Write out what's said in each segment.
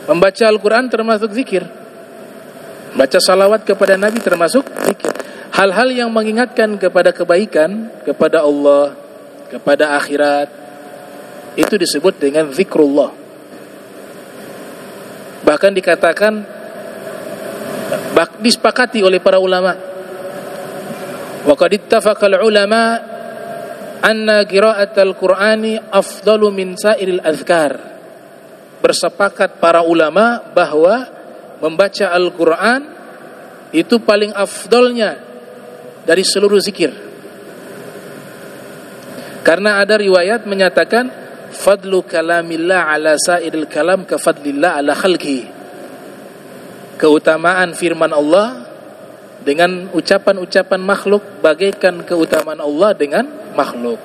Membaca Al-Quran termasuk zikir. Baca salawat kepada Nabi termasuk zikir. Hal-hal yang mengingatkan kepada kebaikan, kepada Allah, kepada akhirat, itu disebut dengan zikrullah. Bahkan dikatakan, disepakati oleh para ulama, wa qad ittafaqal ulama anna qira'atal Qur'ani afdalu min sairil azkar. Bersepakat para ulama bahwa membaca Al-Quran itu paling afdolnya dari seluruh zikir. Karena ada riwayat menyatakan fadlu kalamillah ala sairil kalam ka fadlillah ala khalqi. Keutamaan firman Allah dengan ucapan-ucapan makhluk bagaikan keutamaan Allah dengan makhluk.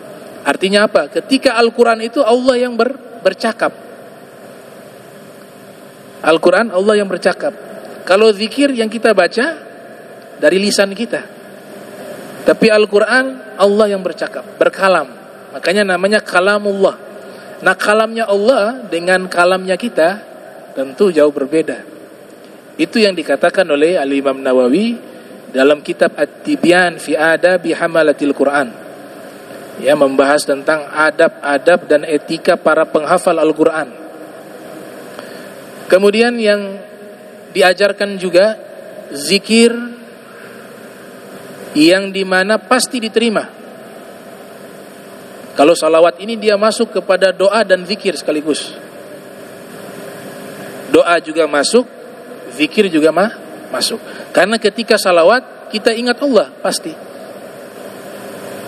Artinya apa? Ketika Al-Quran itu Allah yang bercakap. Al-Quran Allah yang bercakap. Kalau zikir yang kita baca dari lisan kita, tapi Al-Quran Allah yang bercakap, berkalam. Makanya namanya kalamullah. Nah, kalamnya Allah dengan kalamnya kita tentu jauh berbeda. Itu yang dikatakan oleh Al-Imam Nawawi dalam kitab At-Tibyan fi Adabi Hamalatil Quran. Ya, membahas tentang adab-adab dan etika para penghafal Al-Quran. Kemudian yang diajarkan juga zikir yang dimana pasti diterima. Kalau salawat ini dia masuk kepada doa dan zikir sekaligus. Doa juga masuk, zikir juga masuk. Karena ketika salawat kita ingat Allah pasti.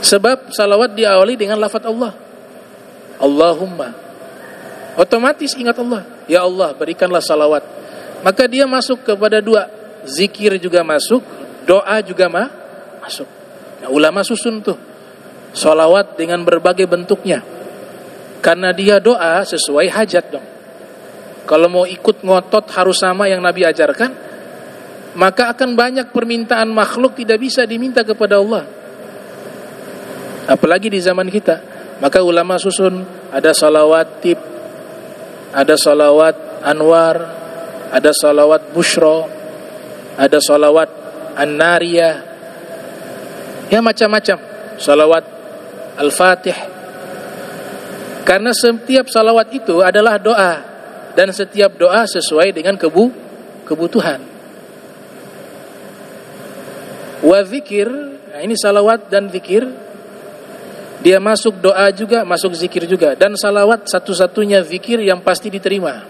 Sebab salawat diawali dengan lafaz Allah. Allahumma. Otomatis ingat Allah. Ya Allah, berikanlah salawat. Maka dia masuk kepada dua. Zikir juga masuk, doa juga masuk. Nah, ulama susun tuh salawat dengan berbagai bentuknya. Karena dia doa sesuai hajat dong. Kalau mau ikut ngotot harus sama yang Nabi ajarkan, maka akan banyak permintaan makhluk tidak bisa diminta kepada Allah. Apalagi di zaman kita. Maka ulama susun ada salawat tib, ada salawat anwar, ada salawat bushro, ada salawat an-nariyah, ya macam-macam, salawat al-fatih. Karena setiap salawat itu adalah doa, dan setiap doa sesuai dengan kebutuhan. Wa zikir, nah ini salawat dan zikir, dia masuk doa juga, masuk zikir juga. Dan salawat satu-satunya zikir yang pasti diterima.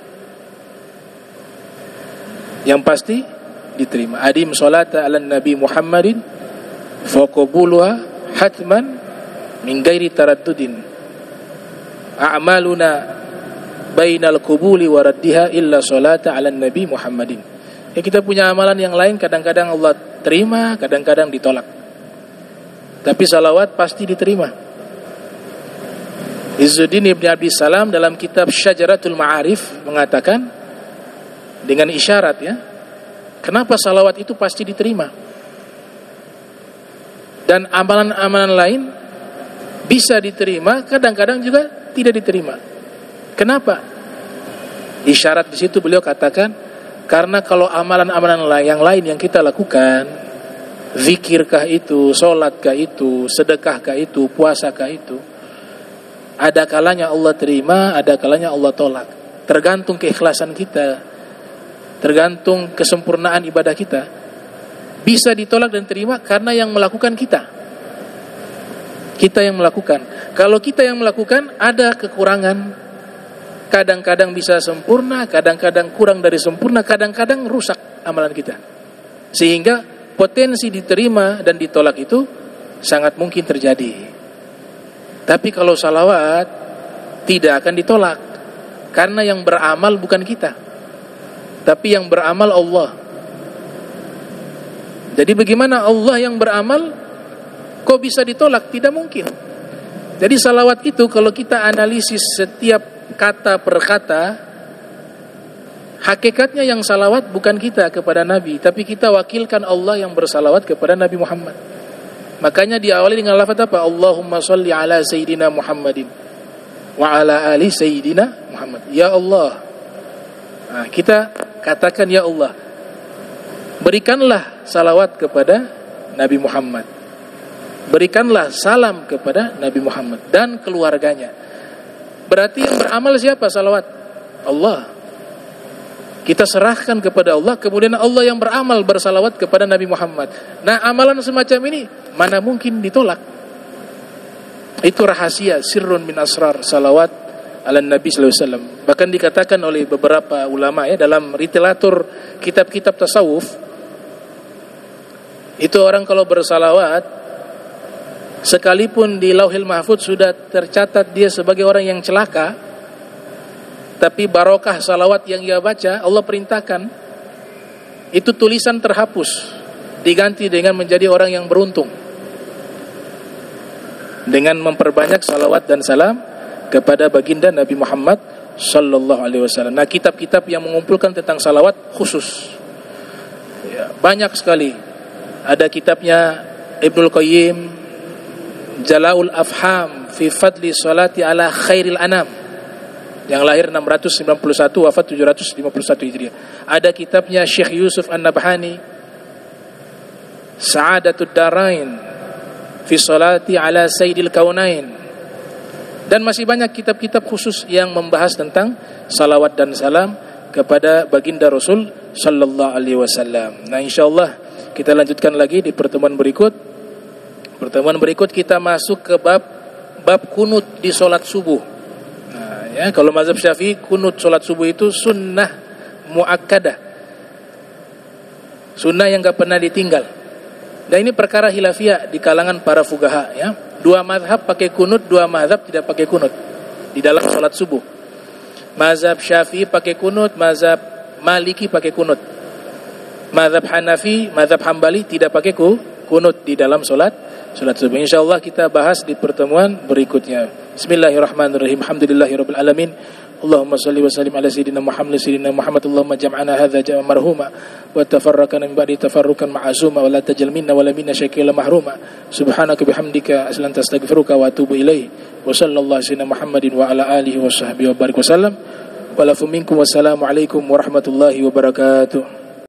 Yang pasti diterima. Adim salata ala Nabi Muhammadin faqabuluha hatman min ghairi taraddudin. A'maluna bainal qubuli wa raddiha illa salata ala Nabi Muhammadin. Ya, kita punya amalan yang lain kadang-kadang Allah terima, kadang-kadang ditolak. Tapi salawat pasti diterima. Izzuddin Ibn Abdis Salam dalam kitab Syajaratul Ma'arif mengatakan dengan isyarat, ya, kenapa salawat itu pasti diterima dan amalan-amalan lain bisa diterima, kadang-kadang juga tidak diterima. Kenapa? Isyarat di situ beliau katakan, karena kalau amalan-amalan yang lain yang kita lakukan, zikirkah itu, sholatkah itu, sedekahkah itu, puasakah itu, ada kalanya Allah terima, ada kalanya Allah tolak. Tergantung keikhlasan kita, tergantung kesempurnaan ibadah kita. Bisa ditolak dan terima karena yang melakukan kita. Kita yang melakukan. Kalau kita yang melakukan, ada kekurangan. Kadang-kadang bisa sempurna, kadang-kadang kurang dari sempurna, kadang-kadang rusak amalan kita. Sehingga potensi diterima dan ditolak itu sangat mungkin terjadi. Tapi kalau salawat tidak akan ditolak, karena yang beramal bukan kita, tapi yang beramal Allah. Jadi bagaimana Allah yang beramal kok bisa ditolak? Tidak mungkin. Jadi salawat itu kalau kita analisis setiap kata per kata, hakikatnya yang salawat bukan kita kepada Nabi, tapi kita wakilkan Allah yang bersalawat kepada Nabi Muhammad. Makanya diawali dengan lafaz apa? Allahumma sholli ala sayyidina Muhammadin wa ala ali sayyidina Muhammad. Ya Allah. Nah, kita katakan ya Allah, berikanlah salawat kepada Nabi Muhammad. Berikanlah salam kepada Nabi Muhammad dan keluarganya. Berarti yang beramal siapa salawat? Allah. Kita serahkan kepada Allah, kemudian Allah yang beramal bersalawat kepada Nabi Muhammad. Nah, amalan semacam ini mana mungkin ditolak? Itu rahasia, sirrun min asrar salawat ala Nabi sallallahu alaihi wasallam. Bahkan dikatakan oleh beberapa ulama ya dalam literatur kitab-kitab tasawuf, itu orang kalau bersalawat, sekalipun di Lauhil Mahfuz sudah tercatat dia sebagai orang yang celaka, tapi barokah salawat yang ia baca, Allah perintahkan itu tulisan terhapus, diganti dengan menjadi orang yang beruntung dengan memperbanyak salawat dan salam kepada baginda Nabi Muhammad sallallahu alaihi wasallam. Nah, kitab-kitab yang mengumpulkan tentang salawat khusus ya, banyak sekali. Ada kitabnya Ibnul Qayyim, Jala'ul Afham fi Fadli Salati ala Khairil Anam, yang lahir 691, wafat 751 Hijriah. Ada kitabnya Syekh Yusuf An-Nabhani, Sa'adatud Darain fi Salati ala Sayyidil Kaunain. Dan masih banyak kitab-kitab khusus yang membahas tentang salawat dan salam kepada baginda Rasul sallallahu alaihi wasallam. Nah, insyaallah kita lanjutkan lagi di pertemuan berikut. Pertemuan berikut kita masuk ke bab kunut di salat subuh. Ya, kalau mazhab Syafi'i kunut salat subuh itu sunnah muakkadah, sunnah yang enggak pernah ditinggal. Dan ini perkara khilafiyah di kalangan para fuqaha ya. Dua mazhab pakai kunut, dua mazhab tidak pakai kunut di dalam salat subuh. Mazhab Syafi'i pakai kunut, mazhab Maliki pakai kunut. Mazhab Hanafi, mazhab Hambali tidak pakai kunut di dalam salat subuh. Insyaallah kita bahas di pertemuan berikutnya. Bismillahirrahmanirrahim. Alhamdulillahirabbil alamin. Allahumma shalli wa sallim ala sayyidina Muhammad Allahumma jam'ana hadza jam'an marhuma wa tafarraqna min ba'di tafarruqan ma'suma wa la tajal minna wa la minna syakila mahruma. Subhanaka bihamdika aslan tastaghfiruka wa atubu ilaik. Wa sallallahu sayyidina Muhammadin wa ala alihi wa sahbihi wa barik wa sallam. Wa lafu minkum wassalamu alaikum warahmatullahi wabarakatuh.